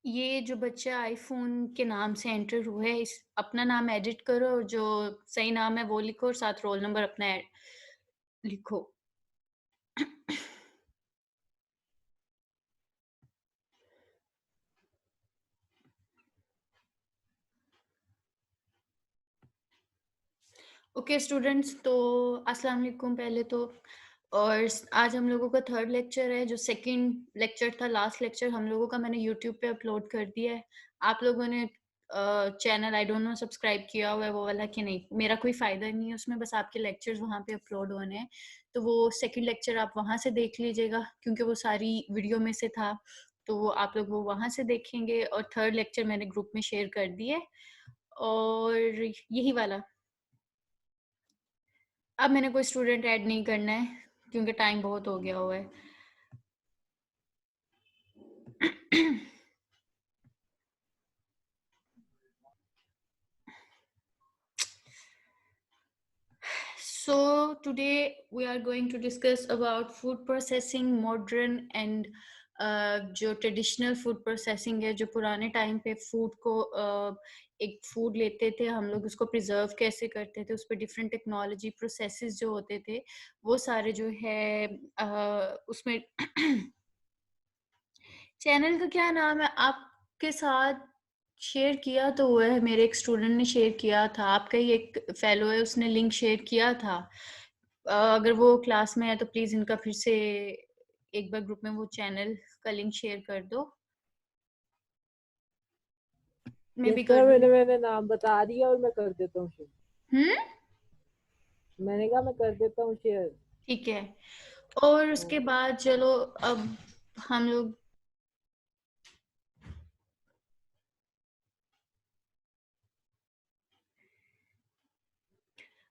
ये जो बच्चा आईफ़ोन के नाम से एंटर हुआ है, इस अपना नाम एडिट करो और जो सही नाम है वो लिखो और साथ रोल नंबर अपना लिखो। ओके स्टूडेंट्स, तो अस्सलाम वालेकुम पहले तो। और आज हम लोगों का थर्ड लेक्चर है। जो सेकंड लेक्चर था, लास्ट लेक्चर हम लोगों का, मैंने यूट्यूब पे अपलोड कर दिया है। आप लोगों ने channel I don't know subscribe किया हुआ है वो वाला कि नहीं, मेरा कोई फ़ायदा नहीं है उसमें, बस आपके लेक्चर्स वहाँ पे अपलोड होने हैं। तो वो सेकंड लेक्चर आप वहाँ से देख लीजिएगा क्योंकि वो सारी वीडियो में से था, तो वो आप लोग वो वहाँ से देखेंगे। और थर्ड लेक्चर मैंने ग्रुप में शेयर कर दिए और यही वाला। अब मैंने कोई स्टूडेंट ऐड नहीं करना है क्योंकि टाइम बहुत हो गया हुआ है। So today we are going to discuss about food processing, modern and जो ट्रेडिशनल फूड प्रोसेसिंग है, जो पुराने टाइम पे फूड को एक फूड लेते थे हम लोग, उसको प्रिजर्व कैसे करते थे, उस पर डिफरेंट टेक्नोलॉजी प्रोसेसेस जो होते थे वो सारे जो है उसमें चैनल का क्या नाम है आपके साथ शेयर किया तो हुआ है, मेरे एक स्टूडेंट ने शेयर किया था, आपका ही एक फेलो है उसने लिंक शेयर किया था। अगर वो क्लास में है तो प्लीज इनका फिर से एक बार ग्रुप में वो चैनल का लिंक शेयर कर दो। मैं यस भी कर सर, दूँ। मैंने नाम बता दिया और मैं कर देता हूँ शेयर। हम्म, मैंने कहा मैं कर देता हूँ शेयर। ठीक है। और उसके बाद चलो अब हम लोग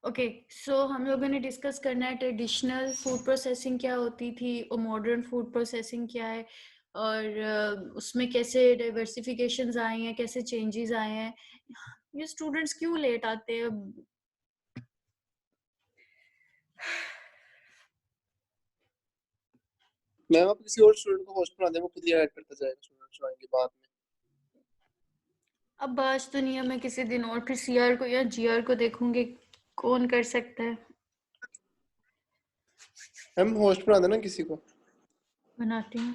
ओके सो हम लोगों ने डिस्कस करना है ट्रेडिशनल फूड प्रोसेसिंग क्या होती थी और मॉडर्न फूड प्रोसेसिंग क्या है, और उसमें कैसे डाइवर्सिफिकेशंस आए हैं, कैसे चेंजेस आए हैं। ये स्टूडेंट्स क्यों लेट आते हैं? मैम आप किसी और स्टूडेंट को होस्ट बना दें, वो खुद ही ऐड करता जाएगा, स्टूडेंट्स आएंगे बाद में। अब बात तो नहीं है, मैं किसी दिन और फिर सीआर को या जीआर को देखूंगी कौन कर सकता है। मैम होस्ट बना देना किसी को। बनाती हूँ।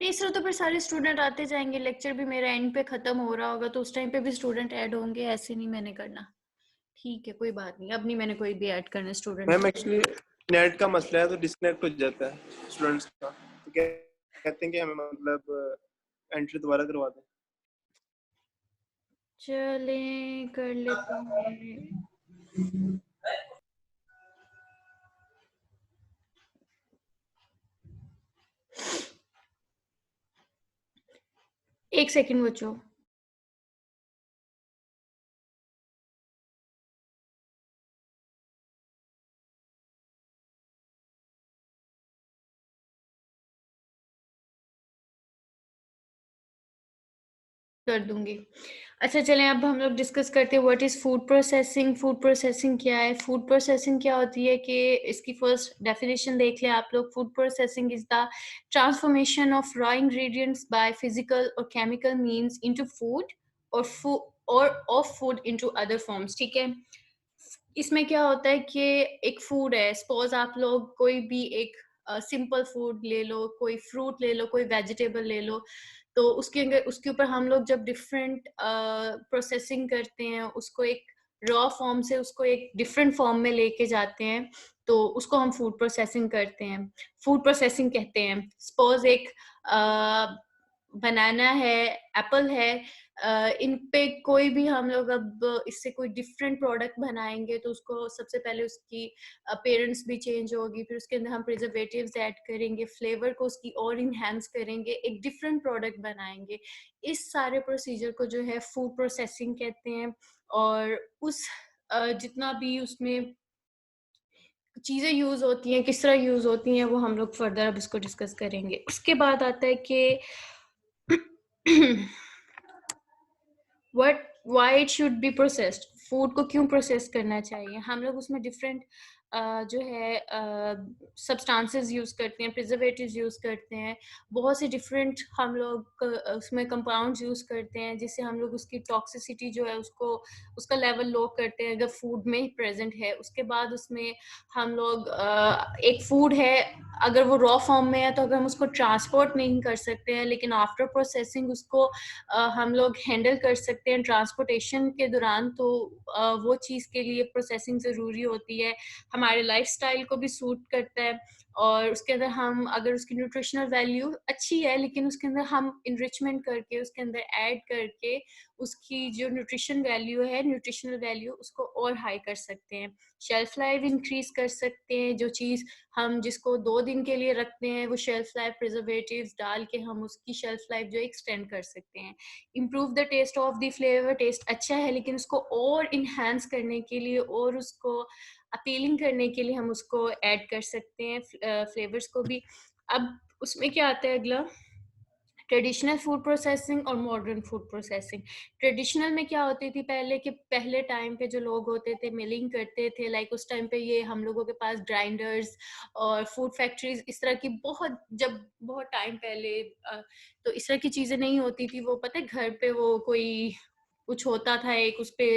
नहीं सर, तो फिर सारे स्टूडेंट आते जाएंगे, लेक्चर भी मेरा एंड पे खत्म हो रहा होगा तो उस टाइम पे भी स्टूडेंट ऐड होंगे, ऐसे नहीं मैंने करना। ठीक है कोई बात नहीं, अब नहीं मैंने कोई भी ऐड करना स्टूडेंट। मैम एक्चुअली नेट का मसला है तो डिस्कनेक्ट हो जाता है स्टूडेंट्स का, तो कहते हैं कि हमें मतलब एंट्री दोबारा करवा दें। चले कर लेते हैं। एक सेकंड बच्चों। कर दूंगी। अच्छा चलें, अब हम लोग डिस्कस करते हैं what is food processing. Food processing क्या है? फूड प्रोसेसिंग क्या होती है कि इसकी फर्स्ट डेफिनेशन देख लें आप लोग। Food processing is the transformation of raw ingredients by physical और केमिकल मींस इनटू फूड और of food into other forms. ठीक है, इसमें क्या होता है कि एक फूड है, सपोज आप लोग कोई भी एक सिंपल फूड ले लो, कोई फ्रूट ले लो, कोई वेजिटेबल ले लो, तो उसके ऊपर हम लोग जब डिफरेंट प्रोसेसिंग करते हैं, उसको एक रॉ फॉर्म से उसको एक डिफरेंट फॉर्म में लेके जाते हैं, तो उसको हम फूड प्रोसेसिंग करते हैं, फूड प्रोसेसिंग कहते हैं। सपोज एक बनाना है, एप्पल है, इन पे कोई भी हम लोग अब इससे कोई डिफरेंट प्रोडक्ट बनाएंगे तो उसको सबसे पहले उसकी पेरेंट्स भी चेंज होगी, फिर उसके अंदर हम प्रिजर्वेटिव्स ऐड करेंगे, फ्लेवर को उसकी और इन्हेंस करेंगे, एक डिफरेंट प्रोडक्ट बनाएंगे। इस सारे प्रोसीजर को जो है फूड प्रोसेसिंग कहते हैं। और उस जितना भी उसमें चीज़ें यूज़ होती हैं, किस तरह यूज़ होती हैं, वो हम लोग फर्दर अब इसको डिस्कस करेंगे। उसके बाद आता है कि what why it should be processed. Food को क्यों प्रोसेस करना चाहिए। हम लोग उसमें डिफरेंट जो है सब्सटेंसेस यूज़ करते हैं, प्रिजर्वेटिव्स यूज़ करते हैं, बहुत से डिफरेंट हम लोग उसमें कंपाउंड्स यूज़ करते हैं, जिससे हम लोग उसकी टॉक्सिसिटी जो है उसको उसका लेवल लो करते हैं अगर फूड में ही प्रेजेंट है। उसके बाद उसमें हम लोग एक फूड है अगर वो रॉ फॉर्म में है तो अगर हम उसको ट्रांसपोर्ट नहीं कर सकते हैं, लेकिन आफ्टर प्रोसेसिंग उसको हम लोग हैंडल कर सकते हैं ट्रांसपोर्टेशन के दौरान, तो वो चीज़ के लिए प्रोसेसिंग ज़रूरी होती है। हमारे लाइफस्टाइल को भी सूट करता है और उसके अंदर हम अगर उसकी न्यूट्रिशनल वैल्यू अच्छी है लेकिन उसके अंदर हम इनरिचमेंट करके उसके अंदर ऐड करके उसकी जो न्यूट्रिशन वैल्यू है, न्यूट्रिशनल वैल्यू, उसको और हाई कर सकते हैं। शेल्फ लाइफ इंक्रीज कर सकते हैं। जो चीज़ हम जिसको 2 दिन के लिए रखते हैं वो शेल्फ लाइफ प्रिजर्वेटिव्स डाल के हम उसकी शेल्फ लाइफ जो एक्सटेंड कर सकते हैं। Improve the taste of the flavour, taste अच्छा है लेकिन उसको और इन्हांस करने के लिए और उसको अपीलिंग करने के लिए हम उसको ऐड कर सकते हैं फ्लेवर्स को भी। अब उसमें क्या आता है अगला, ट्रेडिशनल फूड प्रोसेसिंग और मॉडर्न फूड प्रोसेसिंग। ट्रेडिशनल में क्या होती थी पहले कि पहले टाइम पे जो लोग होते थे मिलिंग करते थे, लाइक उस टाइम पे ये हम लोगों के पास ग्राइंडर्स और फूड फैक्ट्रीज इस तरह की जब बहुत टाइम पहले तो इस तरह की चीज़ें नहीं होती थी। वो पता है घर पे वो कोई कुछ होता था एक उस पे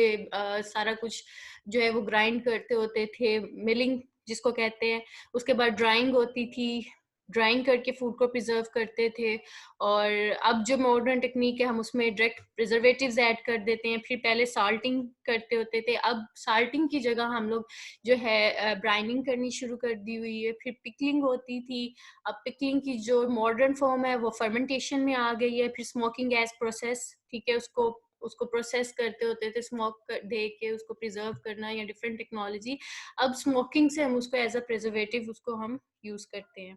सारा कुछ जो है वो ग्राइंड करते होते थे, मिलिंग जिसको कहते हैं। उसके बाद ड्राइंग होती थी, ड्राइंग करके फूड को प्रिजर्व करते थे। और अब जो मॉडर्न टेक्निक है हम उसमें डायरेक्ट प्रिजर्वेटिव्स ऐड कर देते हैं। फिर पहले साल्टिंग करते होते थे, अब साल्टिंग की जगह हम लोग जो है ब्राइनिंग करनी शुरू कर दी हुई है। फिर पिकलिंग होती थी, अब पिकलिंग की जो मॉडर्न फॉर्म है वो फर्मेंटेशन में आ गई है। फिर स्मोकिंग गैस प्रोसेस, ठीक है, उसको उसको प्रोसेस करते होते थे, स्मोक दे के उसको प्रिजर्व करना या डिफरेंट टेक्नोलॉजी। अब स्मोकिंग से हम उसको एज अ प्रिजर्वेटिव उसको हम यूज करते हैं।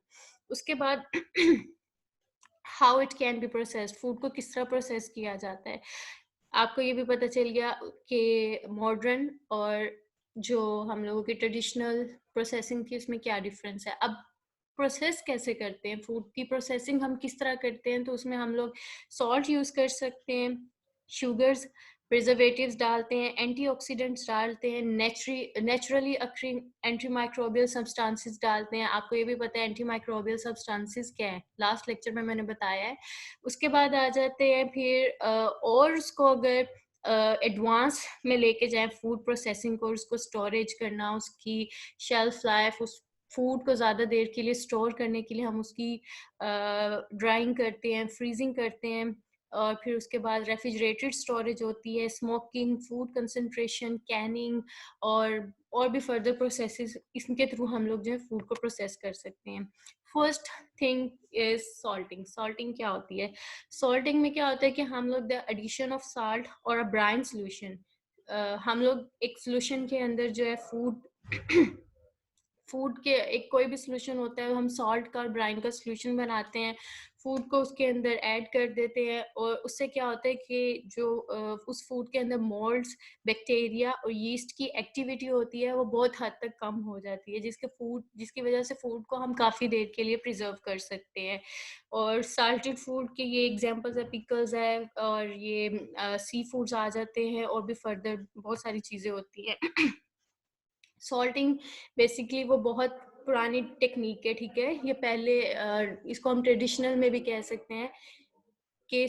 उसके बाद how it can be processed, food को किस तरह प्रोसेस किया जाता है। आपको ये भी पता चल गया कि मॉडर्न और जो हम लोगों की ट्रेडिशनल प्रोसेसिंग थी उसमें क्या डिफरेंस है। अब प्रोसेस कैसे करते हैं, फूड की प्रोसेसिंग हम किस तरह करते हैं, तो उसमें हम लोग सॉल्ट यूज कर सकते हैं, शुगर्स, प्रिजर्वेटिव्स डालते हैं, एंटीऑक्सीडेंट्स डालते हैं, naturally occurring anti microbial substances डालते हैं। आपको ये भी पता है एंटी माइक्रोबियल सब्सटेंसेस क्या है, लास्ट लेक्चर में मैंने बताया है। उसके बाद आ जाते हैं फिर और उसको अगर एडवांस में लेके जाएं फूड प्रोसेसिंग को, उसको स्टोरेज करना, उसकी शेल्फ लाइफ, उस फूड को ज़्यादा देर के लिए स्टोर करने के लिए हम उसकी ड्राइंग करते हैं, फ्रीजिंग करते हैं। और फिर उसके बाद रेफ्रिजरेटेड स्टोरेज होती है, स्मोकिंग, फूड कंसंट्रेशन, कैनिंग और भी फर्दर प्रोसेसेस, इनके थ्रू हम लोग जो है फूड को प्रोसेस कर सकते हैं। First thing is salting. Salting क्या होती है? सॉल्टिंग में क्या होता है कि हम लोग द एडिशन ऑफ साल्ट और अ ब्राइन सोल्यूशन, हम लोग एक सोल्यूशन के अंदर जो है फूड फूड के एक कोई भी सोल्यूशन होता है, हम सॉल्ट का और ब्राइन का सोल्यूशन बनाते हैं, फूड को उसके अंदर ऐड कर देते हैं और उससे क्या होता है कि जो उस फूड के अंदर मोल्ड्स, बैक्टीरिया और यीस्ट की एक्टिविटी होती है वो बहुत हद तक कम हो जाती है, जिसकी वजह से फूड को हम काफ़ी देर के लिए प्रिजर्व कर सकते हैं। और साल्टेड फूड के ये एग्जांपल्स है, पिकल्स है और ये सी फूड्स आ जाते हैं और भी फर्दर बहुत सारी चीज़ें होती हैं। सॉल्टिंग बेसिकली वो बहुत पुरानी टेक्निक है, ठीक है। ये पहले इसको हम ट्रेडिशनल में भी कह सकते हैं कि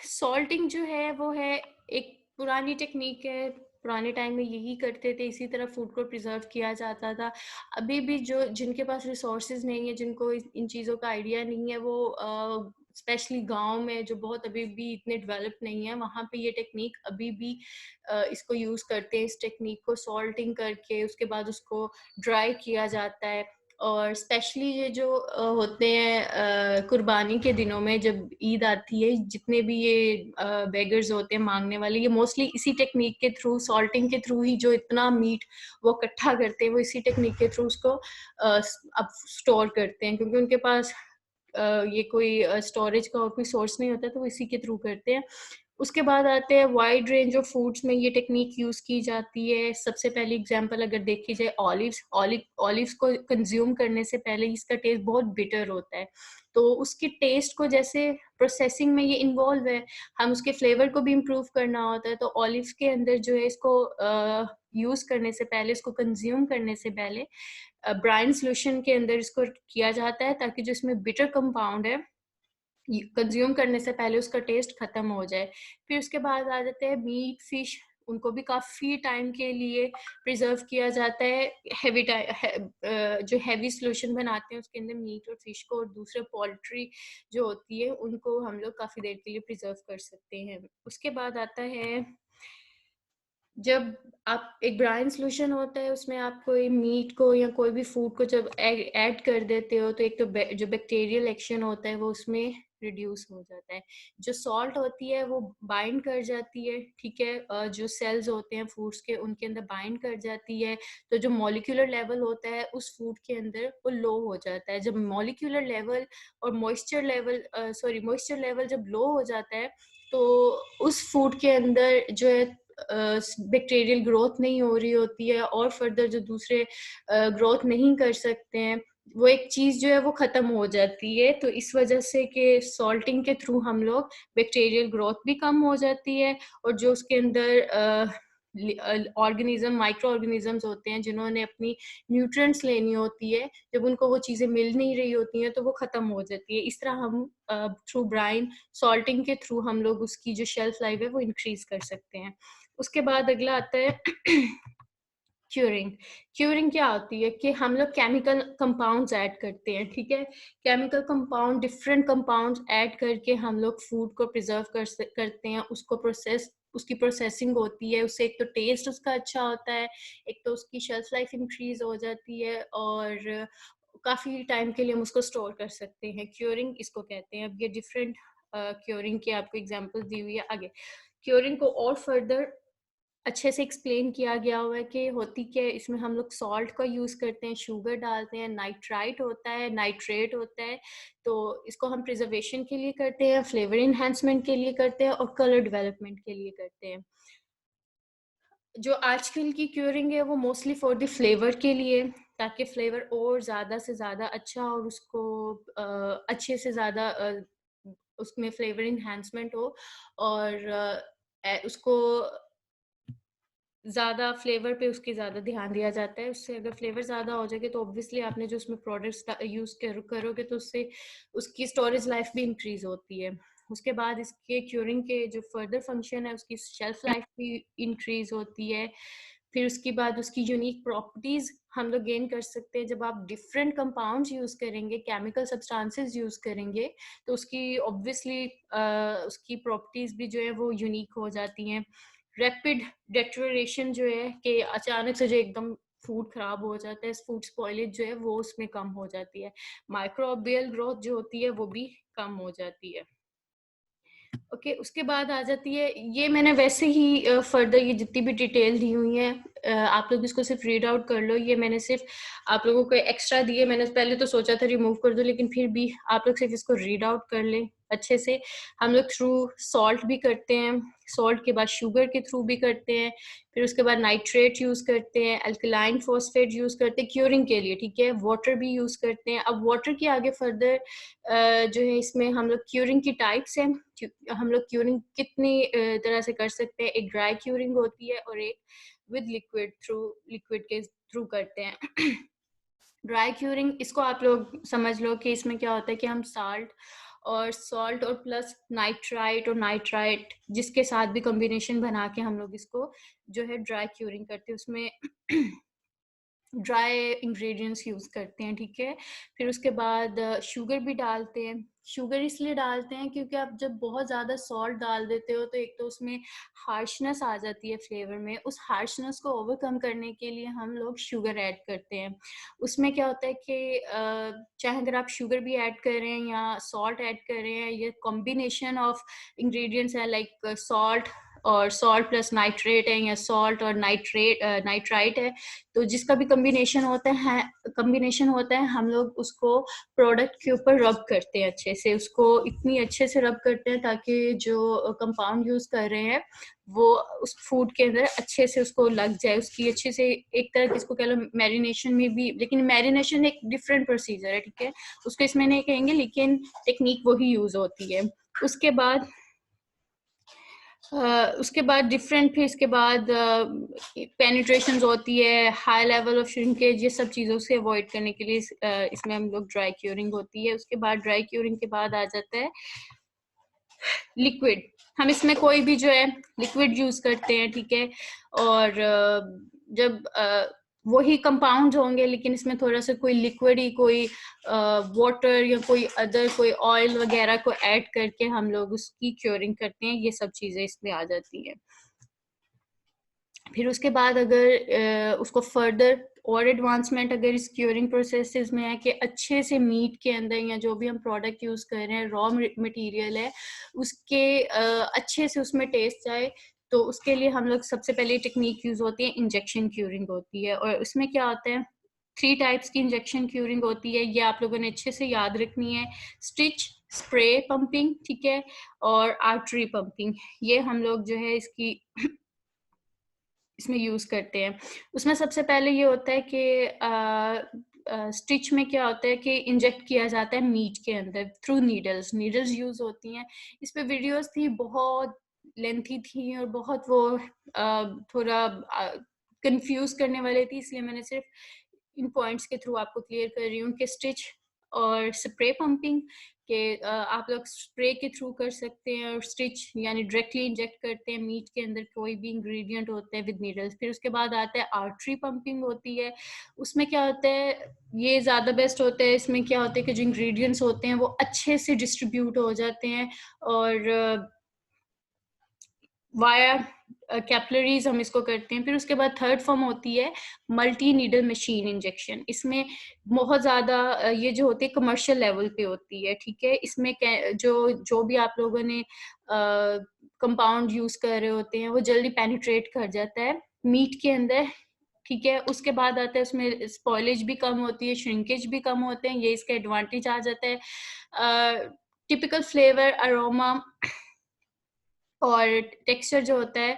सॉल्टिंग जो है वो है एक पुरानी टेक्निक है, पुराने टाइम में यही करते थे, इसी तरह फूड को प्रिजर्व किया जाता था। अभी भी जो जिनके पास रिसोर्सेज नहीं है, जिनको इन चीज़ों का आइडिया नहीं है, वो स्पेशली गांव में जो बहुत अभी भी इतने डेवलप नहीं है, वहाँ पे ये टेक्निक अभी भी इसको यूज़ करते हैं। इस टेक्निक को सॉल्टिंग करके उसके बाद उसको ड्राई किया जाता है। और स्पेशली ये जो होते हैं कुर्बानी के दिनों में, जब ईद आती है, जितने भी ये बेगर्स होते हैं मांगने वाले, ये मोस्टली इसी टेक्निक के थ्रू, सॉल्टिंग के थ्रू ही जो इतना मीट वो इकट्ठा करते हैं, वो इसी टेक्निक के थ्रू उसको अब स्टोर करते हैं, क्योंकि उनके पास ये कोई स्टोरेज का और कोई सोर्स नहीं होता, तो वो इसी के थ्रू करते हैं। उसके बाद आते हैं वाइड रेंज ऑफ फूड्स में ये टेक्निक यूज की जाती है। सबसे पहली एग्जांपल अगर देखी जाए ऑलिव्स को कंज्यूम करने से पहले इसका टेस्ट बहुत बिटर होता है, तो उसके टेस्ट को जैसे प्रोसेसिंग में ये इन्वॉल्व है, हम उसके फ्लेवर को भी इम्प्रूव करना होता है। तो ऑलिव्स के अंदर जो है इसको यूज करने से पहले, इसको कंज्यूम करने से पहले ब्राइन सोल्यूशन के अंदर इसको किया जाता है, ताकि जो इसमें बिटर कंपाउंड है कंज्यूम करने से पहले उसका टेस्ट खत्म हो जाए। फिर उसके बाद आ जाते हैं मीट, फिश, उनको भी काफ़ी टाइम के लिए प्रिजर्व किया जाता है। जो हैवी सोल्यूशन बनाते हैं उसके अंदर मीट और फिश को, और दूसरे पोल्ट्री जो होती है उनको हम लोग काफ़ी देर के लिए प्रिजर्व कर सकते हैं। उसके बाद आता है जब आप एक ब्राइन सोल्यूशन होता है, उसमें आप कोई मीट को या कोई भी फूड को जब ऐड कर देते हो, तो एक तो जो बैक्टीरियल एक्शन होता है वो उसमें रिड्यूस हो जाता है। जो सॉल्ट होती है वो बाइंड कर जाती है, ठीक है, जो सेल्स होते हैं फूड्स के उनके अंदर बाइंड कर जाती है। तो जो मॉलिक्यूलर लेवल होता है उस फूड के अंदर वो लो हो जाता है। जब मॉलिक्यूलर लेवल और मॉइस्चर लेवल जब लो हो जाता है, तो उस फूड के अंदर जो है बैक्टीरियल ग्रोथ नहीं हो रही होती है, और फर्दर जो दूसरे ग्रोथ नहीं कर सकते हैं, वो एक चीज जो है वो खत्म हो जाती है। तो इस वजह से कि सॉल्टिंग के थ्रू हम लोग बैक्टीरियल ग्रोथ भी कम हो जाती है, और जो उसके अंदर ऑर्गेनिज्म, माइक्रो ऑर्गेनिजम्स होते हैं जिन्होंने अपनी न्यूट्रिएंट्स लेनी होती है, जब उनको वो चीजें मिल नहीं रही होती हैं तो वो खत्म हो जाती है। इस तरह हम थ्रू ब्राइन सॉल्टिंग के थ्रू हम लोग उसकी जो शेल्फ लाइफ है वो इंक्रीज कर सकते हैं। उसके बाद अगला आता है क्यूरिंग। क्यूरिंग क्या होती है कि हम लोग केमिकल कंपाउंड्स ऐड करते हैं, ठीक है। Chemical compound, different compounds add करके हम लोग फूड को प्रिजर्व करते हैं, उसकी प्रोसेसिंग होती है, उससे एक तो टेस्ट उसका अच्छा होता है, एक तो उसकी शेल्फ लाइफ इंक्रीज हो जाती है, और काफ़ी टाइम के लिए हम उसको स्टोर कर सकते हैं। क्यूरिंग इसको कहते हैं। अब ये डिफरेंट क्यूरिंग की आपको एग्जांपल्स दी हुई है आगे। क्यूरिंग को और फर्दर अच्छे से एक्सप्लेन किया गया हुआ है कि होती क्या है। इसमें हम लोग सॉल्ट का यूज़ करते हैं, शुगर डालते हैं, नाइट्राइट होता है, नाइट्रेट होता है। तो इसको हम प्रिजर्वेशन के लिए करते हैं, फ्लेवर इन्हांसमेंट के लिए करते हैं, और कलर डेवलपमेंट के लिए करते हैं। जो आजकल की क्यूरिंग है वो मोस्टली फॉर द फ्लेवर के लिए, ताकि फ्लेवर और ज़्यादा से ज़्यादा अच्छा, और उसको अच्छे से ज़्यादा उसमें फ्लेवर इन्हांसमेंट हो, और उसको ज़्यादा फ्लेवर पे उसके ज़्यादा ध्यान दिया जाता है। उससे अगर फ्लेवर ज़्यादा हो जाएगा तो ऑब्वियसली आपने जो उसमें प्रोडक्ट्स यूज़ करोगे तो उससे उसकी स्टोरेज लाइफ भी इंक्रीज होती है। उसके बाद इसके क्यूरिंग के जो फर्दर फंक्शन है, उसकी शेल्फ लाइफ भी इंक्रीज होती है। फिर उसके बाद उसकी यूनिक प्रॉपर्टीज हम लोग गेन कर सकते हैं। जब आप डिफरेंट कंपाउंड्स यूज करेंगे, केमिकल सब्सटेंसेस यूज करेंगे, तो उसकी ऑब्वियसली उसकी प्रॉपर्टीज भी जो है वो यूनिक हो जाती हैं। रैपिड डेटोरेशन जो है कि अचानक से जो एकदम फूड खराब हो जाता है, फूड स्पॉइलेज जो है वो उसमें कम हो जाती है। माइक्रोबियल ग्रोथ जो होती है वो भी कम हो जाती है। ओके, उसके बाद आ जाती है, ये मैंने वैसे ही फर्दर ये जितनी भी डिटेल दी हुई है आप लोग इसको सिर्फ रीड आउट कर लो। ये मैंने सिर्फ आप लोगों को एक्स्ट्रा दिए, मैंने पहले तो सोचा था रिमूव कर दो, लेकिन फिर भी आप लोग सिर्फ इसको रीड आउट कर लें अच्छे से। हम लोग थ्रू सॉल्ट भी करते हैं, सॉल्ट के बाद शुगर के थ्रू भी करते हैं, फिर उसके बाद नाइट्रेट यूज करते हैं, अल्कलाइन फॉस्फेट यूज करते हैं क्यूरिंग के लिए, ठीक है। वाटर भी यूज करते हैं। अब वाटर के आगे फर्दर जो है इसमें हम लोग क्यूरिंग की टाइप्स हैं। हम लोग क्यूरिंग कितनी तरह से कर सकते हैं। एक ड्राई क्यूरिंग होती है और एक विद लिक्विड के थ्रू करते हैं। ड्राई क्यूरिंग, इसको आप लोग समझ लो कि इसमें क्या होता है कि हम सॉल्ट और प्लस नाइट्राइट जिसके साथ भी कॉम्बिनेशन बना के हम लोग इसको जो है ड्राई क्यूरिंग करते हैं। उसमें ड्राई इंग्रेडिएंट्स यूज़ करते हैं, ठीक है। फिर उसके बाद शुगर भी डालते हैं। शुगर इसलिए डालते हैं क्योंकि आप जब बहुत ज़्यादा सॉल्ट डाल देते हो तो एक तो उसमें हार्शनेस आ जाती है फ्लेवर में। उस हार्शनेस को ओवरकम करने के लिए हम लोग शुगर ऐड करते हैं। उसमें क्या होता है कि चाहे अगर आप शुगर भी ऐड कर रहे हैं या सॉल्ट ऐड कर रहे हैं, ये कॉम्बिनेशन ऑफ इंग्रेडिएंट्स है, लाइक सॉल्ट, और सॉल्ट प्लस नाइट्रेट है या सॉल्ट और नाइट्राइट है, तो जिसका भी कम्बिनेशन होता है हम लोग उसको प्रोडक्ट के ऊपर रब करते हैं अच्छे से, उसको इतनी अच्छे से रब करते हैं ताकि जो कंपाउंड यूज कर रहे हैं वो उस फूड के अंदर अच्छे से उसको लग जाए, उसकी अच्छे से एक तरह की इसको कह लो मैरिनेशन में भी, लेकिन मैरिनेशन एक डिफरेंट प्रोसीजर है, ठीक है, उसको इसमें नहीं कहेंगे, लेकिन टेक्निक वही यूज होती है। उसके बाद डिफरेंट, फिर इसके बाद पेनिट्रेशन होती है, हाई लेवल ऑफ श्रिंकेज, ये सब चीज़ों से अवॉइड करने के लिए इसमें हम लोग ड्राई क्यूरिंग होती है। उसके बाद ड्राई क्यूरिंग के बाद आ जाता है लिक्विड। हम इसमें कोई भी जो है लिक्विड यूज करते हैं, ठीक है, और जब वही कंपाउंड होंगे लेकिन इसमें थोड़ा सा कोई लिक्विड ही, कोई वाटर या कोई अदर कोई ऑयल वगैरह को ऐड करके हम लोग उसकी क्योरिंग करते हैं, ये सब चीजें इसमें आ जाती है। फिर उसके बाद अगर उसको फर्दर और एडवांसमेंट अगर इस क्योरिंग प्रोसेसेस में है कि अच्छे से मीट के अंदर या जो भी हम प्रोडक्ट यूज कर रहे हैं, रॉ मटेरियल है, उसके अच्छे से उसमें टेस्ट जाए, तो उसके लिए हम लोग सबसे पहले टेक्निक यूज होती है इंजेक्शन क्यूरिंग होती है। और उसमें क्या होता है, 3 टाइप्स की इंजेक्शन क्यूरिंग होती है, ये आप लोगों ने अच्छे से याद रखनी है। स्टिच, स्प्रे पंपिंग, ठीक है, और आर्टरी पंपिंग, ये हम लोग जो है इसमें यूज करते हैं। उसमें सबसे पहले ये होता है कि स्टिच में क्या होता है कि इंजेक्ट किया जाता है मीट के अंदर थ्रू नीडल्स यूज होती हैं। इस पे वीडियोस थी, बहुत लेंथी थी और बहुत वो थोड़ा कंफ्यूज करने वाले थी, इसलिए मैंने सिर्फ इन पॉइंट्स के थ्रू आपको क्लियर कर रही हूँ कि स्टिच और स्प्रे पंपिंग के आप लोग स्प्रे के थ्रू कर सकते हैं, और स्टिच यानी डायरेक्टली इंजेक्ट करते हैं मीट के अंदर कोई भी इंग्रेडिएंट होते हैं विद नीडल्स। फिर उसके बाद आता है आर्टरी पंपिंग होती है। उसमें क्या होता है, ये ज़्यादा बेस्ट होता है, इसमें क्या होता है कि जो इंग्रेडिएंट्स होते हैं वो अच्छे से डिस्ट्रीब्यूट हो जाते हैं, और वाया कैपिलरीज हम इसको करते हैं। फिर उसके बाद थर्ड फॉर्म होती है मल्टी नीडल मशीन इंजेक्शन। इसमें बहुत ज़्यादा ये जो होती है कमर्शियल लेवल पे होती है, ठीक है, इसमें जो भी आप लोगों ने कंपाउंड यूज कर रहे होते हैं वो जल्दी पेनिट्रेट कर जाता है मीट के अंदर, ठीक है। उसके बाद आता है उसमें स्पॉइलेज भी कम होती है, श्रिंकेज भी कम होते हैं, ये इसका एडवांटेज आ जाता है। टिपिकल फ्लेवर, अरोमा और टेक्सचर जो होता है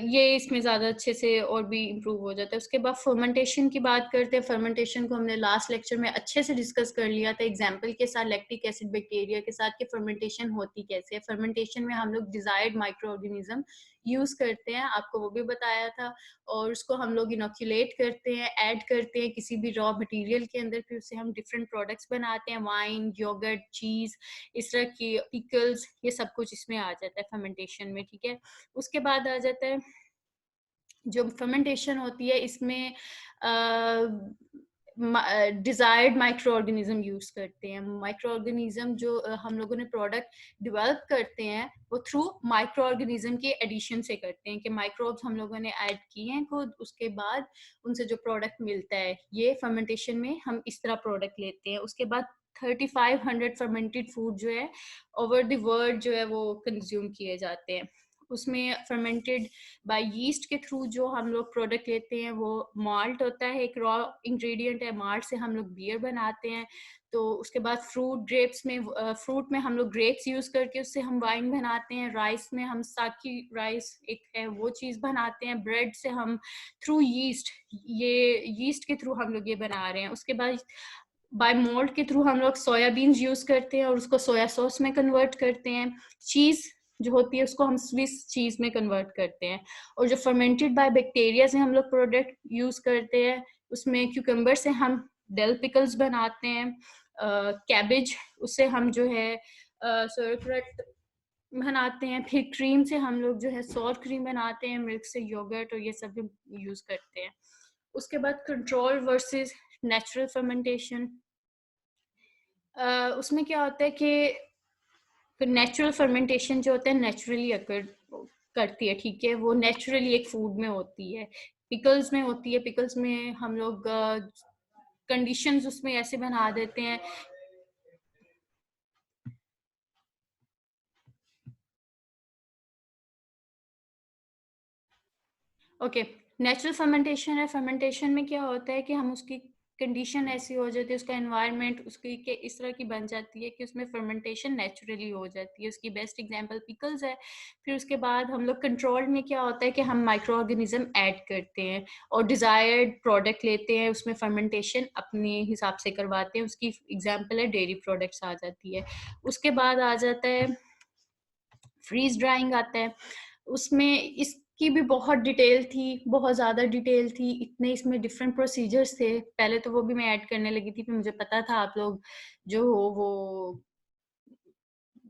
ये इसमें ज़्यादा अच्छे से और भी इम्प्रूव हो जाता है। उसके बाद फर्मेंटेशन की बात करते हैं। फर्मेंटेशन को हमने लास्ट लेक्चर में अच्छे से डिस्कस कर लिया था एग्जाम्पल के साथ, लैक्टिक एसिड बैक्टीरिया के साथ, कि फर्मेंटेशन होती कैसे है। फर्मेंटेशन में हम लोग डिजायर्ड माइक्रो ऑर्गेनिज्म यूज करते हैं, आपको वो भी बताया था, और उसको हम लोग इनोक्यूलेट करते हैं, ऐड करते हैं किसी भी रॉ मटेरियल के अंदर, फिर उससे हम डिफरेंट प्रोडक्ट्स बनाते हैं, वाइन, योगर्ट, चीज, इस तरह की पिकल्स, ये सब कुछ इसमें आ जाता है फर्मेंटेशन में, ठीक है। उसके बाद आ जाता है जो फर्मेंटेशन होती है, इसमें डिजायर्ड माइक्रो ऑर्गेनिज्म यूज करते हैं। माइक्रो ऑर्गेनिज्म जो हम लोगों ने प्रोडक्ट डेवलप करते हैं वो थ्रू माइक्रो ऑर्गेनिज्म के एडिशन से करते हैं, कि माइक्रोब्स हम लोगों ने ऐड किए हैं खुद, उसके बाद उनसे जो प्रोडक्ट मिलता है, ये फर्मेंटेशन में हम इस तरह प्रोडक्ट लेते हैं। उसके बाद 3500 फर्मेंटेड फूड जो है ओवर द वर्ल्ड जो है वो कंज्यूम किए जाते हैं। उसमें फर्मेंटेड बाय यीस्ट के थ्रू जो हम लोग प्रोडक्ट लेते हैं वो माल्ट होता है, एक रॉ इंग्रेडिएंट है, माल्ट से हम लोग बियर बनाते हैं। तो उसके बाद फ्रूट में हम लोग ग्रेप्स यूज करके उससे हम वाइन बनाते हैं। राइस में हम साकी राइस एक है वो चीज बनाते हैं। ब्रेड से हम थ्रू यीस्ट के थ्रू हम लोग ये बना रहे हैं। उसके बाद बाय मोल्ड के थ्रू हम लोग सोयाबीन यूज करते हैं और उसको सोया सॉस में कन्वर्ट करते हैं। चीज जो होती है उसको हम स्विस चीज में कन्वर्ट करते हैं। और जो फर्मेंटेड बाय बैक्टीरिया से हम लोग प्रोडक्ट यूज करते हैं, उसमें क्यूकम्बर से हम डेल पिकल्स बनाते हैं। कैबेज, उससे हम जो है सोरक्रट बनाते हैं। फिर क्रीम से हम लोग जो है सॉर क्रीम बनाते हैं, मिल्क से योगर्ट, और ये सब यूज करते हैं। उसके बाद कंट्रोल वर्सेस नेचुरल फर्मेंटेशन। उसमें क्या होता है कि नेचुरल फर्मेंटेशन जो होता है नेचुरली अकर करती है, ठीक है, वो नेचुरली एक फूड में होती है, पिकल्स में होती है। पिकल्स में हम लोग कंडीशंस उसमें ऐसे बना देते हैं ओके, नेचुरल फर्मेंटेशन है। फर्मेंटेशन में क्या होता है कि हम उसकी कंडीशन ऐसी हो जाती है, उसका एनवायरनमेंट उसकी के इस तरह की बन जाती है कि उसमें फर्मेंटेशन नेचुरली हो जाती है। उसकी बेस्ट एग्जांपल पिकल्स है। फिर उसके बाद हम लोग कंट्रोल में क्या होता है कि हम माइक्रो ऑर्गेनिज्म ऐड करते हैं और डिजायर्ड प्रोडक्ट लेते हैं, उसमें फर्मेंटेशन अपने हिसाब से करवाते हैं। उसकी एग्जांपल है डेयरी प्रोडक्ट्स आ जाती है। उसके बाद आ जाता है फ्रीज ड्राइंग आता है। उसमें इसकी भी बहुत डिटेल थी, बहुत ज़्यादा डिटेल थी, इतने इसमें डिफरेंट प्रोसीजर्स थे। पहले तो वो भी मैं ऐड करने लगी थी, फिर मुझे पता था आप लोग जो हो वो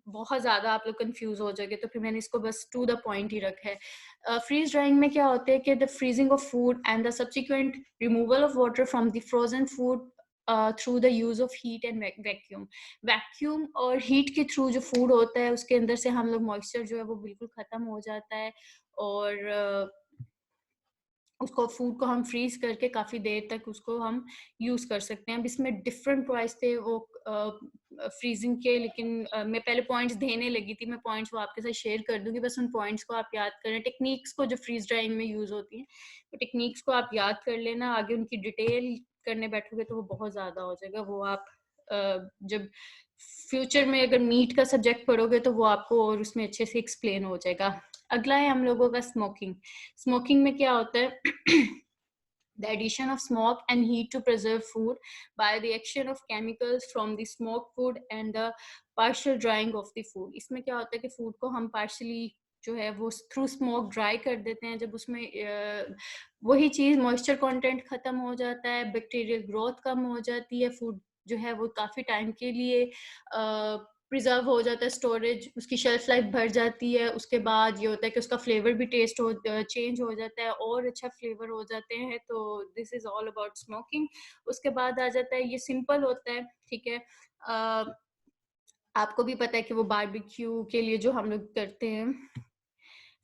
बहुत ज़्यादा आप लोग कंफ्यूज हो जाओगे, तो फिर मैंने इसको बस टू द पॉइंट ही रखा है। फ्रीज ड्राइंग में क्या होता है कि the freezing of food and the subsequent removal of water from the frozen food through the use of heat and vacuum. Vacuum और हीट के थ्रू जो फूड होता है उसके अंदर से हम लोग मॉइस्चर जो है वो बिल्कुल खत्म हो जाता है और उसको फूड को हम फ्रीज करके काफ़ी देर तक उसको हम यूज़ कर सकते हैं। अब इसमें डिफरेंट प्राइस थे वो फ्रीजिंग के, लेकिन मैं पहले पॉइंट्स देने लगी थी। मैं पॉइंट्स वो आपके साथ शेयर कर दूंगी, बस उन पॉइंट्स को आप याद करें। टेक्निक्स को जो फ्रीज ड्राइंग में यूज़ होती हैं तो टेक्निक्स को आप याद कर लेना, आगे उनकी डिटेल करने बैठोगे तो वो बहुत ज़्यादा हो जाएगा। वो आप जब फ्यूचर में अगर मीट का सब्जेक्ट पढ़ोगे तो वो आपको और उसमें अच्छे से एक्सप्लेन हो जाएगा। अगला है हम लोगों का स्मोकिंग। स्मोकिंग में क्या होता है the addition of smoke and heat to preserve food by the action of chemicals from the smoked food and the partial drying of the food। इसमें क्या होता है कि फूड को हम partially जो है वो थ्रू स्मोक ड्राई कर देते हैं। जब उसमें वही चीज मॉइस्चर कंटेंट खत्म हो जाता है, बैक्टीरियल ग्रोथ कम हो जाती है, फूड जो है वो काफी टाइम के लिए प्रिजर्व हो जाता है, स्टोरेज उसकी शेल्फ लाइफ बढ़ जाती है। उसके बाद ये होता है कि उसका फ्लेवर भी टेस्ट हो चेंज हो जाता है और अच्छा फ्लेवर हो जाते हैं। तो this is all about smoking. उसके बाद आ जाता है, ये सिंपल होता है, ठीक है। आपको भी पता है कि वो बारबेक्यू के लिए जो हम लोग करते हैं,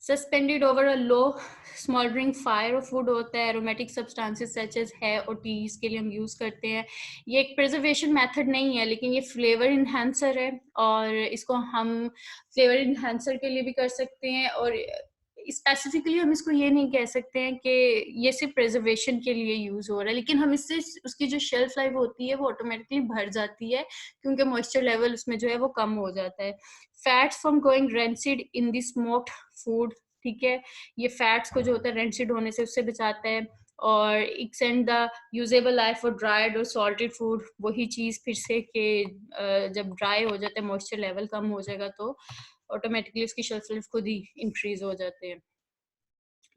suspended over a low smouldering fire और फूड होता है। एरोमेटिक सब्सटेंसेस सच एज है और टी इसके लिए हम यूज करते हैं। ये एक प्रिजर्वेशन मेथड नहीं है, लेकिन ये फ्लेवर इन्हांसर है और इसको हम फ्लेवर इन्हांसर के लिए भी कर सकते हैं। और स्पेसिफिकली हम इसको ये नहीं कह सकते हैं कि ये सिर्फ प्रिजर्वेशन के लिए यूज हो रहा है, लेकिन हम इससे उसकी जो शेल्फ लाइफ होती है वो ऑटोमेटिकली बढ़ जाती है क्योंकि मॉइस्चर लेवल उसमें जो है वो कम हो जाता है। Fats from going rancid in the smoked food, ठीक है, ये फैट्स को जो होता है रेंसिड होने से उससे बचाता है। और extend the usable life for dried और सॉल्टेड फूड, वही चीज फिर से कि जब ड्राई हो जाता है मॉइस्चर लेवल कम हो जाएगा तो ऑटोमेटिकली उसकी शेल्फ लाइफ खुद ही इंक्रीज हो जाते हैं।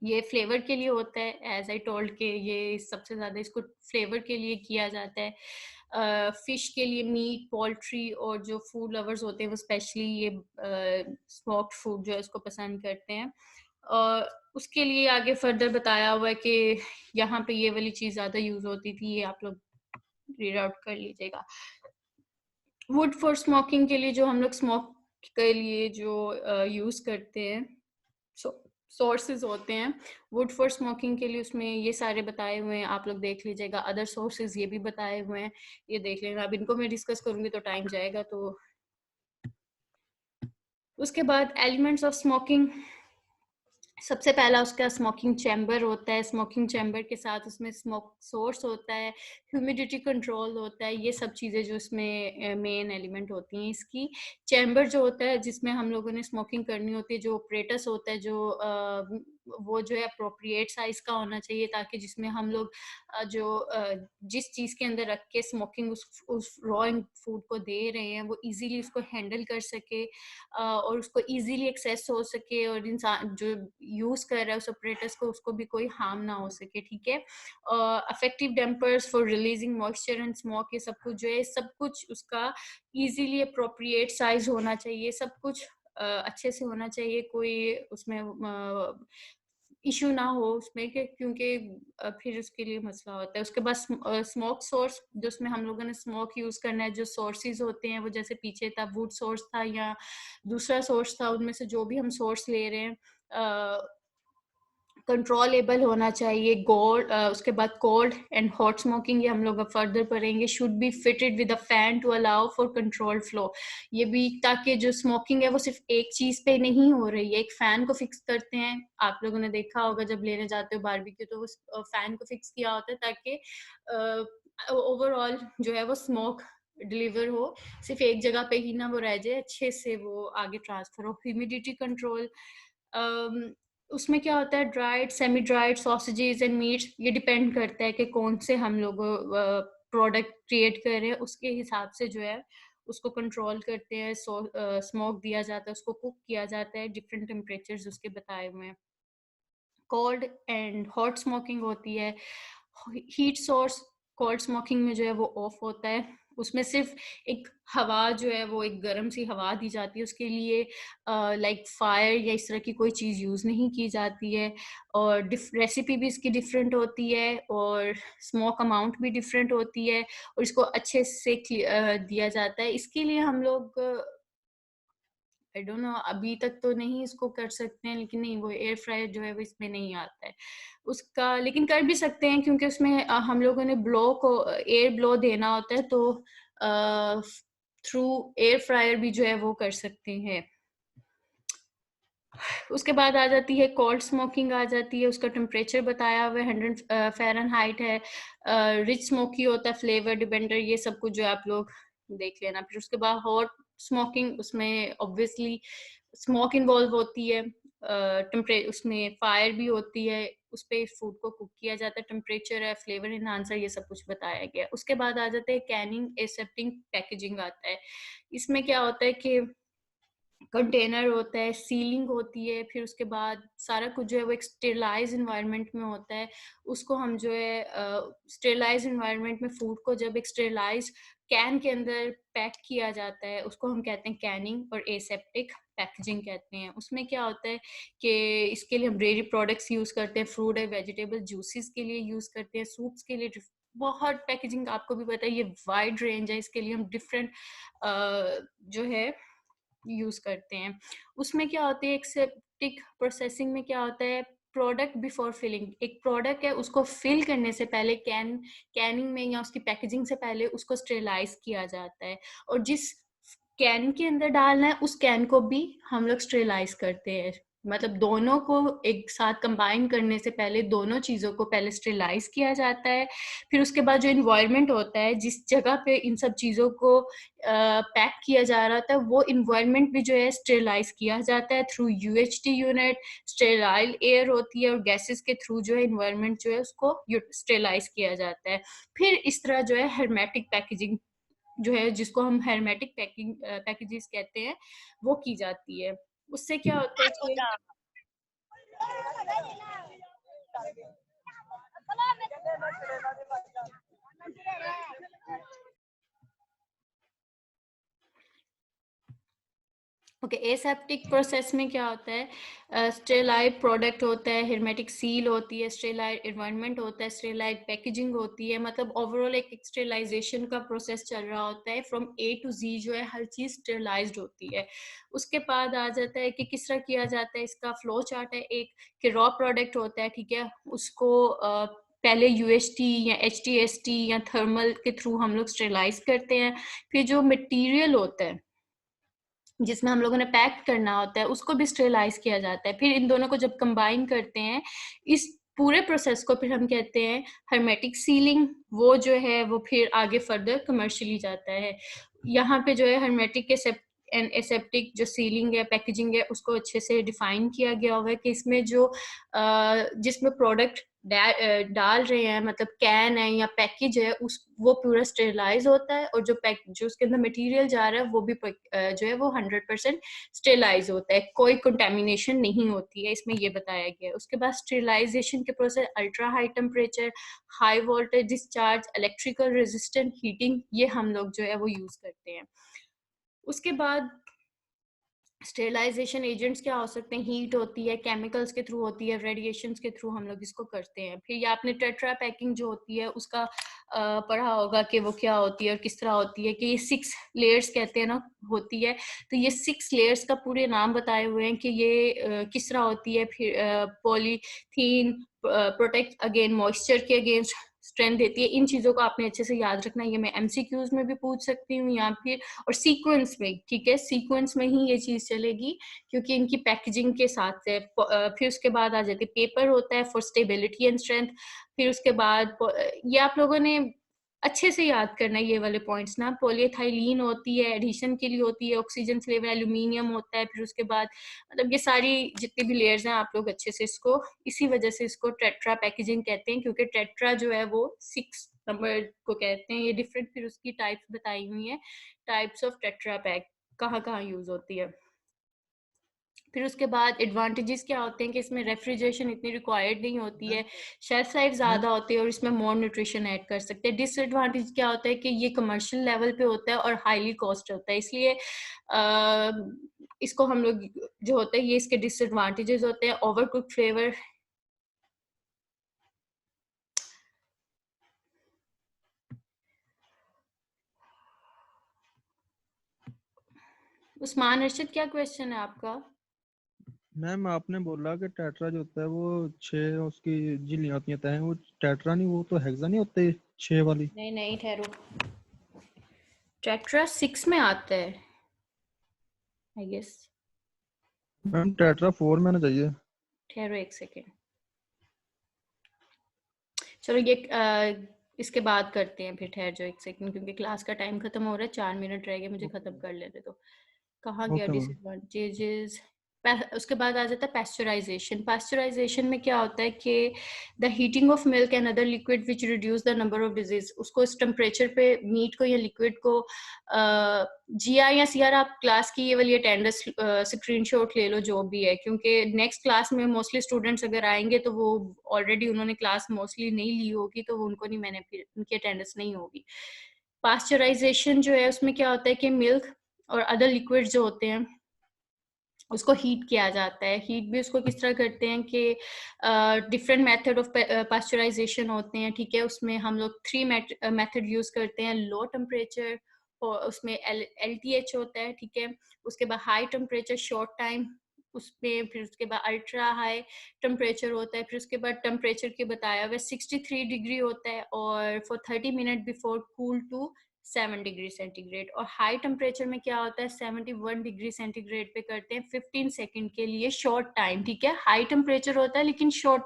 ये फ्लेवर के लिए होता है, एज आई टोल्ड के ये सबसे ज्यादा इसको फ्लेवर के लिए किया जाता है। फिश के लिए, मीट, पोल्ट्री और जो फूड लवर्स होते हैं वो स्पेशली ये स्मोक्ड फूड जो है इसको पसंद करते हैं। और उसके लिए आगे फर्दर बताया हुआ है कि यहाँ पे ये वाली चीज ज्यादा यूज होती थी, ये आप लोग रीड आउट कर लीजिएगा। वुड फॉर स्मोकिंग के लिए जो हम लोग स्मोक के लिए जो यूज करते हैं सोर्सेज होते हैं वुड फॉर स्मोकिंग के लिए, उसमें ये सारे बताए हुए हैं, आप लोग देख लीजिएगा। अदर सोर्सेज ये भी बताए हुए हैं, ये देख लेना। अब इनको मैं डिस्कस करूंगी तो टाइम जाएगा। तो उसके बाद एलिमेंट्स ऑफ स्मोकिंग, सबसे पहला उसका स्मोकिंग चैम्बर होता है। स्मोकिंग चैम्बर के साथ उसमें स्मोक सोर्स होता है, ह्यूमिडिटी कंट्रोल होता है, ये सब चीज़ें जो इसमें मेन एलिमेंट होती हैं। इसकी चैम्बर जो होता है जिसमें हम लोगों ने स्मोकिंग करनी होती है, जो ऑपरेटस होता है जो वो जो है अप्रोप्रिएट साइज का होना चाहिए ताकि जिसमें हम लोग जिस चीज़ के अंदर रख के स्मोकिंग उस रॉ फूड को दे रहे हैं वो इजीली उसको हैंडल कर सके और उसको इजीली एक्सेस हो सके और इंसान जो यूज कर रहा है उस ऑपरेटर्स को उसको भी कोई हार्म ना हो सके, ठीक है। Effective dampers for releasing moisture and smoke, ये सब कुछ जो है सब कुछ उसका इजीली अप्रोप्रिएट साइज होना चाहिए, सब कुछ अच्छे से होना चाहिए, कोई उसमें इशू ना हो उसमें क्योंकि फिर उसके लिए मसला होता है। उसके बाद स्मोक सोर्स, जो उसमें हम लोगों ने स्मोक यूज करना है, जो सोर्सेज होते हैं वो जैसे पीछे था वुड सोर्स था या दूसरा सोर्स था, उनमें से जो भी हम सोर्स ले रहे हैं कंट्रोलेबल होना चाहिए। गोल्ड, उसके बाद कोल्ड एंड हॉट स्मोकिंग, ये हम लोग अब फर्दर पढ़ेंगे। Should be fitted with a fan to allow for controlled flow, ये भी ताकि जो स्मोकिंग है वो सिर्फ एक चीज पे नहीं हो रही है। एक फैन को फिक्स करते हैं, आप लोगों ने देखा होगा जब लेने जाते हो बारबेक्यू तो वो फैन को फिक्स किया होता है ताकि ओवरऑल जो है वो स्मोक डिलीवर हो, सिर्फ एक जगह पे ही ना वो रह जाए, अच्छे से वो आगे ट्रांसफर हो। ह्यूमिडिटी कंट्रोल, उसमें क्या होता है, dried, semi dried sausages and meets, ये डिपेंड करता है कि कौन से हम लोग प्रोडक्ट क्रिएट कर रहे हैं, उसके हिसाब से जो है उसको कंट्रोल करते हैं। स्मोक दिया जाता है, उसको कुक किया जाता है, डिफरेंट टेम्परेचर्स उसके बताए हुए हैं। कोल्ड एंड हॉट स्मोकिंग होती है। हीट सोर्स कोल्ड स्मोकिंग में जो है वो ऑफ होता है, उसमें सिर्फ एक हवा जो है वो एक गर्म सी हवा दी जाती है, उसके लिए लाइक फायर या इस तरह की कोई चीज़ यूज़ नहीं की जाती है। और रेसिपी भी इसकी डिफरेंट होती है और स्मोक अमाउंट भी डिफरेंट होती है, और इसको अच्छे से दिया जाता है। इसके लिए हम लोग आई डोंट नो, अभी तक तो नहीं इसको कर सकते हैं, लेकिन नहीं, वो एयर फ्रायर जो है वो इसमें नहीं आता है उसका, लेकिन कर भी सकते हैं क्योंकि उसमें हम लोगों ने ब्लो को एयर ब्लो देना होता है, तो थ्रू एयर फ्रायर भी जो है वो कर सकते हैं। उसके बाद आ जाती है कोल्ड स्मोकिंग, आ जाती है, उसका टेम्परेचर बताया हुआ है 100 फ़ारेनहाइट है। रिच स्मोकी होता है, फ्लेवर डिपेंडर, ये सब कुछ जो आप लोग देख लेना। फिर उसके बाद हॉट स्मोकिंग, उसमें ऑब्वियसली स्मोक इन्वॉल्व होती है, उसमें फायर भी होती है, उस पर फूड को कुक किया जाता है, टेम्परेचर है, फ्लेवर इन्हांसर, ये सब कुछ बताया गया। उसके बाद आ जाता है कैनिंग, एसेप्टिंग, पैकेजिंग आता है। इसमें क्या होता है कि कंटेनर होता है, सीलिंग होती है, फिर उसके बाद सारा कुछ जो है वो एक स्टेरिलाइज इन्वायरमेंट में होता है। उसको हम जो है स्टेरिलाइज इन्वायरमेंट में फूड को जब एक स्टेरिलाइज कैन के अंदर पैक किया जाता है, उसको हम कहते हैं कैनिंग, और एसेप्टिक पैकेजिंग कहते हैं। उसमें क्या होता है कि इसके लिए हम डेयरी प्रोडक्ट्स यूज़ करते हैं, फ्रूट एंड वेजिटेबल जूसेस के लिए यूज़ करते हैं, सूप्स के लिए बहुत पैकेजिंग, आपको भी पता है ये वाइड रेंज है, इसके लिए हम डिफरेंट जो है यूज करते हैं। उसमें क्या होती है, एक्सेप्टिक प्रोसेसिंग में क्या होता है, प्रोडक्ट बिफोर फिलिंग, एक प्रोडक्ट है उसको फिल करने से पहले कैनिंग में या उसकी पैकेजिंग से पहले उसको स्टेरिलाइज किया जाता है, और जिस कैन के अंदर डालना है उस कैन को भी हम लोग स्टेरिलाइज करते हैं। मतलब दोनों को एक साथ कंबाइन करने से पहले दोनों चीज़ों को पहले स्टेरिलाइज किया जाता है। फिर उसके बाद जो इन्वायरमेंट होता है जिस जगह पे इन सब चीज़ों को पैक किया जा रहा था, वो इन्वायरमेंट भी जो है स्टेरिलाइज किया जाता है through UHT unit. Sterile air होती है और गैसेस के थ्रू जो है इन्वायरमेंट जो है उसको स्टेरिलाइज किया जाता है। फिर इस तरह जो है हेर्मेटिक पैकेजिंग जो है, जिसको हम हेर्मेटिक पैकेजेस कहते हैं, वो की जाती है। उससे क्या होता है कि ओके, एसेप्टिक प्रोसेस में क्या होता है, स्टेरिलाइज प्रोडक्ट होता है, हेर्मेटिक सील होती है, स्टेरिलाइज एनवायरनमेंट होता है, स्टेरिलाइज पैकेजिंग होती है, मतलब ओवरऑल एक स्टेरिलाइजेशन का प्रोसेस चल रहा होता है। फ्रॉम ए टू जी जो है हर चीज़ स्टेरिलाइज्ड होती है। उसके बाद आ जाता है कि किस तरह किया जाता है, इसका फ्लो चार्ट है एक, कि रॉ प्रोडक्ट होता है, ठीक है, उसको पहले यूएचटी या एचटीएसटी या थर्मल के थ्रू हम लोग स्टेरिलाइज करते हैं। फिर जो मटेरियल होता है जिसमें हम लोगों ने पैक करना होता है उसको भी स्टेरिलाइज किया जाता है। फिर इन दोनों को जब कंबाइन करते हैं, इस पूरे प्रोसेस को फिर हम कहते हैं हर्मेटिक सीलिंग। वो जो है वो फिर आगे फर्दर कमर्शियली जाता है। यहाँ पे जो है हर्मेटिक एसेप्टिक जो सीलिंग है, पैकेजिंग है, उसको अच्छे से डिफाइन किया गया हुआ है कि इसमें जो जिसमें प्रोडक्ट डाल रहे हैं, मतलब कैन है या पैकेज है, उस वो पूरा स्टेरिलाइज होता है, और जो उसके अंदर मटेरियल जा रहा है वो भी जो है वो 100% स्टेरिलाइज होता है, कोई कंटेमिनेशन नहीं होती है, इसमें ये बताया गया है। उसके बाद स्टेरिलाइजेशन के process, ultra high temperature, high voltage discharge, electrical resistant heating, ये हम लोग जो है वो यूज करते हैं। उसके बाद स्टेरिलाइजेशन एजेंट्स क्या हो सकते हैं, हीट होती है, केमिकल्स के थ्रू होती है, रेडिएशंस के थ्रू हम लोग इसको करते हैं। फिर ये आपने टेट्रा पैकिंग जो होती है उसका पढ़ा होगा कि वो क्या होती है और किस तरह होती है, कि ये 6 लेयर्स कहते हैं ना होती है। तो ये 6 लेयर्स का पूरे नाम बताए हुए हैं कि ये किस तरह होती है। फिर पॉलीथीन प्रोटेक्ट अगेन मॉइस्चर के अगेंस्ट स्ट्रेंथ देती है। इन चीज़ों को आपने अच्छे से याद रखना है। ये मैं एमसीक्यूज में भी पूछ सकती हूँ या फिर और सीक्वेंस में, ठीक है, सीक्वेंस में ही ये चीज़ चलेगी क्योंकि इनकी पैकेजिंग के साथ है। फिर उसके बाद आ जाती है पेपर होता है फॉर स्टेबिलिटी एंड स्ट्रेंथ। फिर उसके बाद ये आप लोगों ने अच्छे से याद करना है ये वाले पॉइंट्स ना। पॉलीएथाइलीन होती है, एडिशन के लिए होती है, ऑक्सीजन फ्लेवर एल्यूमिनियम होता है। फिर उसके बाद मतलब ये सारी जितनी भी लेयर्स हैं आप लोग अच्छे से इसको, इसी वजह से इसको टेट्रा पैकेजिंग कहते हैं क्योंकि टेट्रा जो है वो 6 नंबर को कहते हैं। ये डिफरेंट फिर उसकी टाइप्स बताई हुई है, टाइप्स ऑफ टेट्रा पैक कहाँ कहाँ यूज होती है। फिर उसके बाद एडवांटेजेस क्या होते हैं कि इसमें रेफ्रिजरेशन इतनी रिक्वायर्ड नहीं होती है, शेल्फ लाइफ ज़्यादा होती है और इसमें मोर न्यूट्रिशन ऐड कर सकते हैं। डिसएडवांटेज क्या होता है कि ये कमर्शियल लेवल पे होता है और हाईली कॉस्ट होता है, इसलिए इसको हम लोग जो होता है ये इसके डिसएडवांटेजेस होते हैं। Over cook flavour, Usman Arshad क्या क्वेश्चन है आपका? मैम आपने बोला कि टेट्रा जो होता है वो 6 उसकी झिल्लियां होती हैं तय, वो टेट्रा नहीं, वो तो हेक्सा नहीं होते 6 वाली। नहीं नहीं ठहरो, टेट्रा 6 में आता है आई गेस। मैम टेट्रा 4 में आना चाहिए। ठहरो एक सेकेंड, चलो ये इसके बाद करते हैं फिर, ठहर जाओ एक सेकंड क्योंकि क्लास का टाइम खत्म हो रहा है, 4 मिनट रह गए, मुझे खत्म कर लेने दो। कहाँ गया ओके मैम। डिसएडवांटेजेस? उसके बाद आ जाता है पैस्चराइजेशन। पैस्चराइजेशन में क्या होता है कि the heating of milk and other liquid which reduce the number of disease. उसको इस टेम्परेचर पे मीट को या लिक्विड को जीआर या सीआर आप क्लास की ये वाली अटेंडेंस स्क्रीनशॉट ले लो जो भी है, क्योंकि नेक्स्ट क्लास में मोस्टली स्टूडेंट्स अगर आएंगे तो वो ऑलरेडी उन्होंने क्लास मोस्टली नहीं ली होगी तो वो उनको नहीं, मैंने फिर उनकी अटेंडेंस नहीं होगी। पास्चराइजेशन जो है उसमें क्या होता है कि मिल्क और अदर लिक्विड जो होते हैं उसको हीट किया जाता है। हीट भी उसको किस तरह करते हैं कि डिफरेंट मेथड ऑफ पास्चराइजेशन होते हैं, ठीक है। उसमें हम लोग 3 मेथड यूज करते हैं। लो टेम्परेचर और उसमें LTH होता है, ठीक है। उसके बाद हाई टेम्परेचर शॉर्ट टाइम उसमें, फिर उसके बाद अल्ट्रा हाई टेम्परेचर होता है। फिर उसके बाद टेम्परेचर के बताया हुआ 63 डिग्री होता है और for 30 minute before cool to 7 degree centigrade. और हाई टेम्परेचर में क्या होता है 71 डिग्री सेंटीग्रेड पे करते हैं 15 सेकंड के लिए शॉर्ट टाइम, ठीक है। हाई टेम्परेचर होता है लेकिन शॉर्ट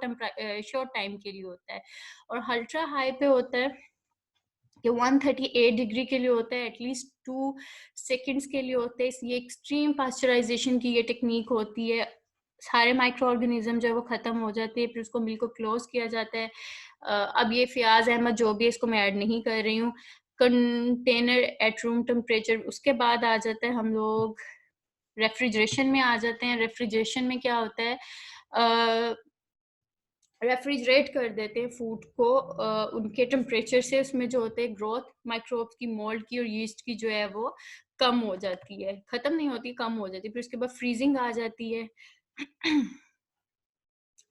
टाइम के लिए होता है। और अल्ट्रा हाई पे होता है कि 138 डिग्री के लिए होता है, एटलीस्ट 2 सेकंड्स के लिए होते हैं। ये एक्सट्रीम पास्चराइजेशन की ये टेक्निक होती है। सारे माइक्रो ऑर्गेनिज्म जो है वो खत्म हो जाते हैं, फिर उसको मिल्क को क्लोज किया जाता है। अब ये फियाज अहमद जो भी है इसको मैं ऐड नहीं कर रही हूँ। Container at room temperature. उसके बाद आ जाता है हम लोग रेफ्रिजरेशन में आ जाते हैं। रेफ्रिजरेशन में क्या होता है, रेफ्रिजरेट कर देते हैं फूड को उनके टेम्परेचर से। उसमें जो होते हैं ग्रोथ माइक्रोब्स की, मोल्ड की और यीस्ट की जो है वो कम हो जाती है, खत्म नहीं होती, कम हो जाती है। फिर उसके बाद फ्रीजिंग आ जाती है।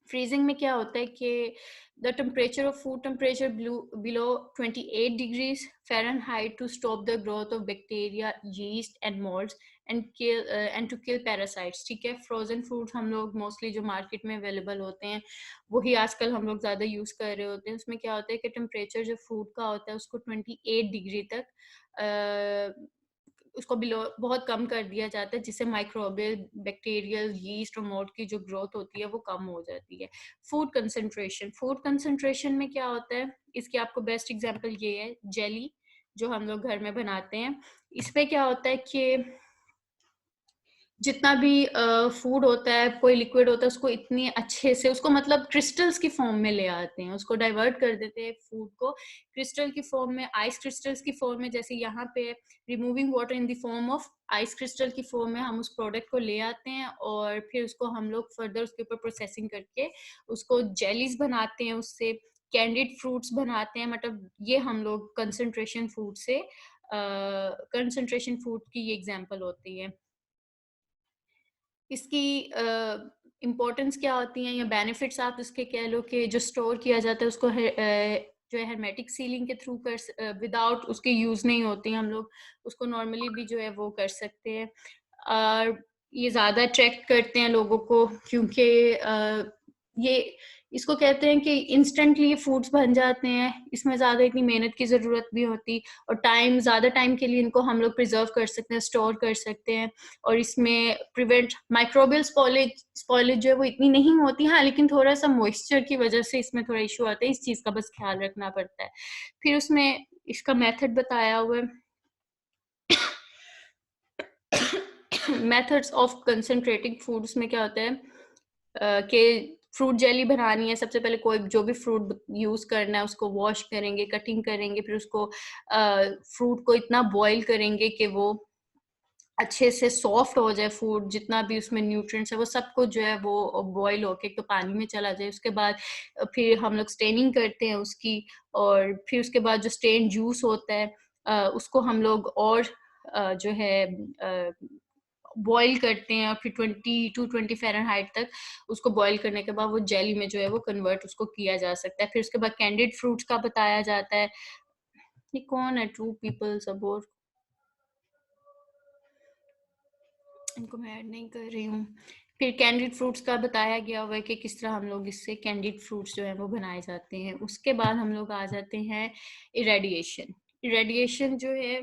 फ्रीजिंग में क्या होता है कि the temperature of food temperature below 28 degrees Fahrenheit to stop the growth of bacteria, yeast and moulds and to kill parasites, ठीक है। फ्रोजन फूड हम लोग मोस्टली जो मार्केट में अवेलेबल होते हैं वही आजकल हम लोग ज़्यादा यूज़ कर रहे होते हैं। उसमें क्या होता है कि टेम्परेचर जो फूड का होता है उसको 28 डिग्री तक उसको बिलो बहुत कम कर दिया जाता है, जिससे माइक्रोबियल, बैक्टीरियल, यीस्ट और मोल्ड की जो ग्रोथ होती है वो कम हो जाती है। Food concentration. फूड कंसंट्रेशन में क्या होता है, इसकी आपको बेस्ट एग्जांपल ये है जेली जो हम लोग घर में बनाते हैं। इसमें क्या होता है कि जितना भी फूड होता है, कोई लिक्विड होता है, उसको इतनी अच्छे से उसको मतलब क्रिस्टल्स की फॉर्म में ले आते हैं, उसको डाइवर्ट कर देते हैं फूड को क्रिस्टल की फॉर्म में, आइस क्रिस्टल्स की फॉर्म में। जैसे यहाँ पे removing water in the form of ice crystal की फॉर्म में हम उस प्रोडक्ट को ले आते हैं और फिर उसको हम लोग फर्दर उसके ऊपर प्रोसेसिंग करके उसको जेलीज बनाते हैं, उससे कैंडिड फ्रूट्स बनाते हैं। मतलब ये हम लोग कंसंट्रेशन फूड से कंसंट्रेशन फूड की ये एग्जांपल होती है। इसकी इम्पोर्टेंस क्या होती है या बेनिफिट्स आप इसके कह लो कि जो स्टोर किया जाता है उसको जो है hermetic सीलिंग के थ्रू विदाउट उसके यूज़ नहीं होती, हम लोग उसको नॉर्मली भी जो है वो कर सकते हैं। ये ज़्यादा अट्रैक्ट करते हैं लोगों को क्योंकि ये इसको कहते हैं कि इंस्टेंटली ये फूड्स बन जाते हैं, इसमें ज़्यादा इतनी मेहनत की ज़रूरत भी होती और ज़्यादा टाइम के लिए इनको हम लोग प्रिजर्व कर सकते हैं, स्टोर कर सकते हैं और इसमें प्रिवेंट माइक्रोबियल स्पॉइलेज जो है वो इतनी नहीं होती। हाँ, लेकिन थोड़ा सा मॉइस्चर की वजह से इसमें थोड़ा इशू आता है, इस चीज़ का बस ख्याल रखना पड़ता है। फिर उसमें इसका मेथड बताया हुआ है मेथड्स ऑफ कंसंट्रेटिंग फूड्स में क्या होता है कि फ्रूट जेली बनानी है, सबसे पहले कोई जो भी फ्रूट यूज़ करना है उसको वॉश करेंगे, कटिंग करेंगे, फिर उसको फ्रूट को इतना बॉईल करेंगे कि वो अच्छे से सॉफ्ट हो जाए फूड, जितना भी उसमें न्यूट्रिएंट्स है वो सब कुछ जो है वो बॉईल होके तो पानी में चला जाए। उसके बाद फिर हम लोग स्टेनिंग करते हैं उसकी और फिर उसके बाद जो स्टेन जूस होता है उसको हम लोग और जो है बॉईल करते हैं और फिर 22-20 फ़ारेनहाइट तक उसको बॉईल करने के बाद वो जेली में जो है वो कन्वर्ट उसको किया जा सकता है। फिर उसके बाद कैंडिड फ्रूट्स का बताया जाता है। ये कौन है ट्रू पीपल सपोर्ट, इनको मैं ऐड नहीं कर रही हूँ। फिर कैंडिड फ्रूट्स का बताया गया हुआ है कि किस तरह हम लोग इससे कैंडिड फ्रूट्स जो है वो बनाए जाते हैं। उसके बाद हम लोग आ जाते हैं इरेडिएशन। इरेडिएशन जो है